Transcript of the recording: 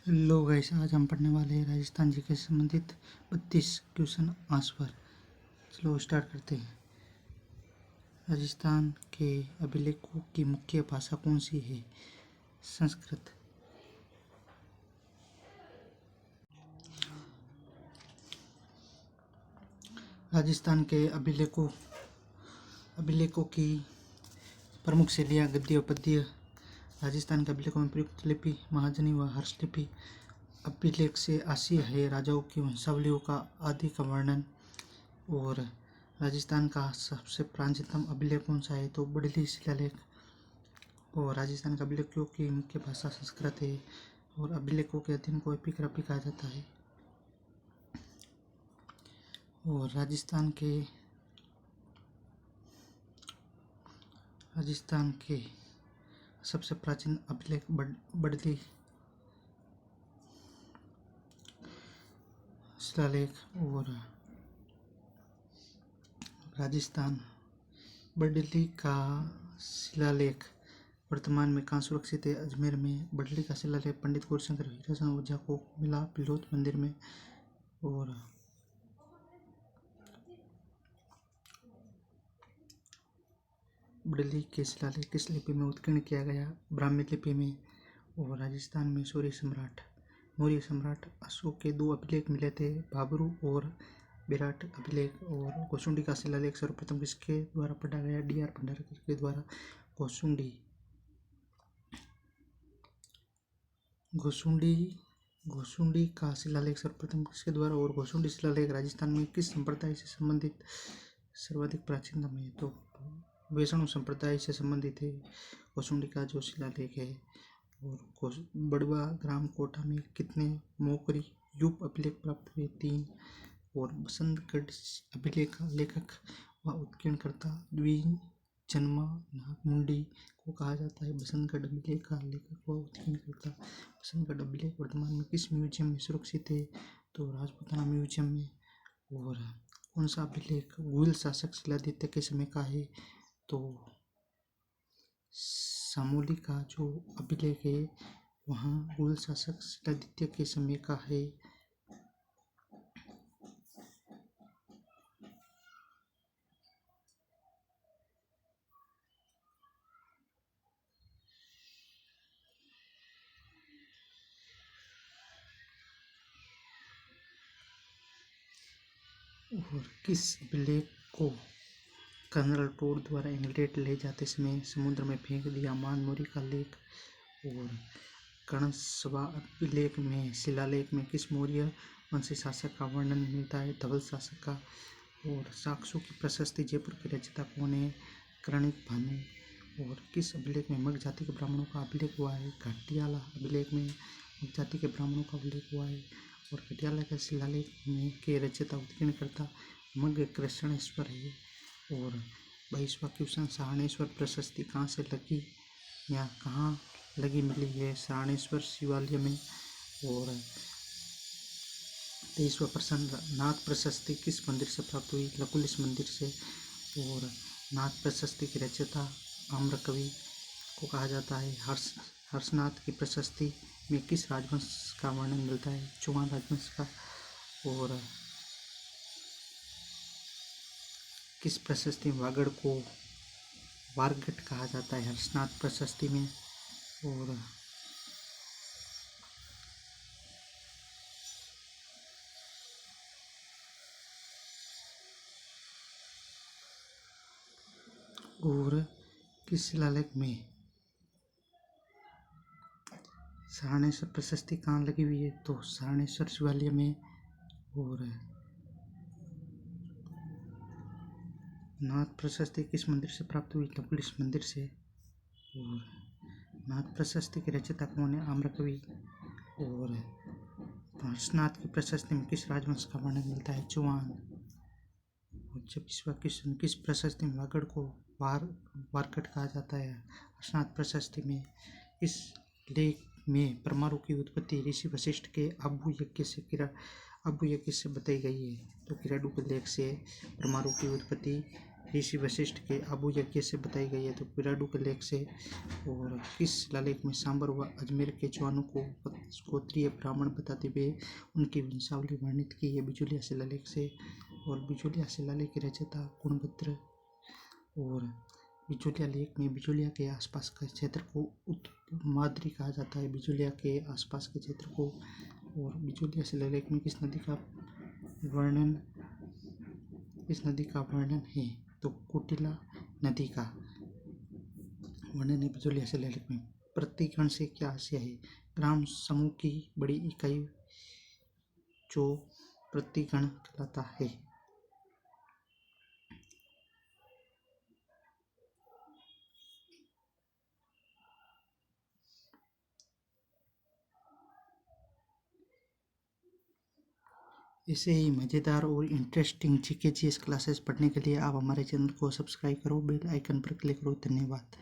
Hello guys, आज हम पढ़ने वाले हैं राजस्थान जी के संबंधित 32 क्वेश्चन आंसर। चलो स्टार्ट करते हैं। राजस्थान के अभिलेखों की मुख्य भाषा कौन सी है? संस्कृत। राजस्थान के अभिलेखों की प्रमुख शैलियाँ गद्य और पद्य। राजस्थान के अभिलेखों में प्रयुक्त लिपि महाजनी व हर्षलिपि। अभिलेख से आसी है राजाओं की वंशावलियों का आदि का वर्णन। और राजस्थान का सबसे प्राचीनतम अभिलेख कौन सा है? तो बड़ली शिलालेख। और राजस्थान के अभिलेखों की मुख्य भाषा संस्कृत है। और अभिलेखों के अध्ययन को एपिग्राफी कहा जाता है। और राजस्थान के सबसे प्राचीन अभिलेख बड़ली शिलालेख। और राजस्थान बड़ली का शिलालेख वर्तमान में कहाँ सुरक्षित है? अजमेर में। बड़ली का शिलालेख पंडित गौरशंकर हीराचंद ओझा को मिला पिलोथ मंदिर में। और बड़ली के शिलालेख किस लिपि में उत्कीर्ण किया गया? ब्राह्मी लिपि में। और राजस्थान में मौर्य सम्राट अशोक के 2 अभिलेख मिले थे, बाबरू और विराट अभिलेख। और गोसुंडी का शिलालेख सर्वप्रथम किसके द्वारा पढ़ा गया? डी.आर. भंडारकर के द्वारा। गोसुंडी का शिलालेख सर्वप्रथम किसके द्वारा? और गोसुंडी शिलालेख राजस्थान में किस संप्रदाय से संबंधित सर्वाधिक प्राचीनतम है? तो वैष्णव संप्रदाय से संबंधित है गोसुंडी का जो शिलालेख है। और बड़वा ग्राम कोटा में कितने मोकरी युग अभिलेख प्राप्त हुए? 3। और बसंतगढ़ अभिलेख लेखक व उत्कीर्णकर्ता द्विजन्मा नागमुंडी को कहा जाता है। बसंतगढ़ अभिलेख का लेखक व उत्कीर्णकर्ता। बसंतगढ़ अभिलेख वर्तमान में किस म्यूजियम में सुरक्षित है? तो राजपूताना म्यूजियम में। और कौन सा अभिलेख गुहिल शासक शिलादित्य के समय का है? तो सामोली का जो अभिलेख है वहाँ गुहिल शासक शिलादित्य के समय का है। और किस अभिलेख को कर्नल टोड द्वारा इंग्लैंड ले जाते समय समुद्र में फेंक दिया? मानमोरी का लेख। और कर्णसभा अभिलेख में शिलालेख में किस मौर्य वंशी शासक का वर्णन मिलता है? धवल शासक का। और साक्ष्यों की प्रशस्ति जयपुर के रचयिता कौन है? कर्णिक भानु। और किस अभिलेख में मग जाति के ब्राह्मणों का अभिलेख हुआ है? घाटियाला अभिलेख में मग जाति के ब्राह्मणों का उल्लेख हुआ है। और घटियाला के शिलालेख में के रचयिता उत्कीर्णकर्ता मग कृष्णेश्वर है। और 22वां क्वेश्चन, सहारनेश्वर प्रशस्ति कहाँ से लगी या कहाँ लगी मिली है? सहारनेश्वर शिवालय में। और 23वां प्रश्न, नाथ प्रशस्ति किस मंदिर से प्राप्त हुई? लकुलिश मंदिर से। और नाथ प्रशस्ति के रचयिता आम्रकवि को कहा जाता है। हर्षनाथ की प्रशस्ति में किस राजवंश का वर्णन मिलता है? चौहान राजवंश का। और किस प्रशस्ति में वागड़ को वारगट कहा जाता है? हर्षनाथ प्रशस्ति में। और किस शिलालेख में सहारनेश्वर प्रशस्ति कहाँ लगी हुई है? तो सहारनेश्वर शिवालय में। और नाथ प्रशस्ति किस मंदिर से प्राप्त हुई? लकुलिश मंदिर से। और नाथ प्रशस्ति के रचयिता कौन है? आम्रकवि। और हर्षनाथ की प्रशस्ति में किस राजवंश का वर्णन मिलता है? चौहान। और 26वां क्वेश्चन, किस प्रशस्ति में वागड़ को वारकट कहा जाता है? हर्षनाथ प्रशस्ति में। इस लेख में परमाणु की उत्पत्ति ऋषि वशिष्ठ के आबू यज्ञ से बताई गई है। तो किराडू के लेख से परमाणु की उत्पत्ति ऋषि वशिष्ठ के आबू यज्ञ से बताई गई है तो पिराडू के लेख से। और किस शिलालेख में सांबर व अजमेर के चौहानों को गोत्रीय ब्राह्मण बताते हुए उनकी वंशावली वर्णित की है? बिचौलिया शिलालेख से। और बिचौलिया शिलालेख के रचयिता गुणभद्र। और बिचौलिया लेख में बिचौलिया के आसपास के क्षेत्र को उत्तमाद्रि कहा जाता है, बिचौलिया के आसपास के क्षेत्र को। और बिचौलिया शिलालेख में किस नदी का वर्णन है? तो कुटिला नदी का वर्णन है बिचौलिया शिलालेख में। प्रतिगण से क्या आशय है? ग्राम समूह की बड़ी इकाई जो प्रतिगण कहलाता है। ऐसे ही मज़ेदार और इंटरेस्टिंग जीके जीएस क्लासेस पढ़ने के लिए आप हमारे चैनल को सब्सक्राइब करो, बेल आइकन पर क्लिक करो। धन्यवाद।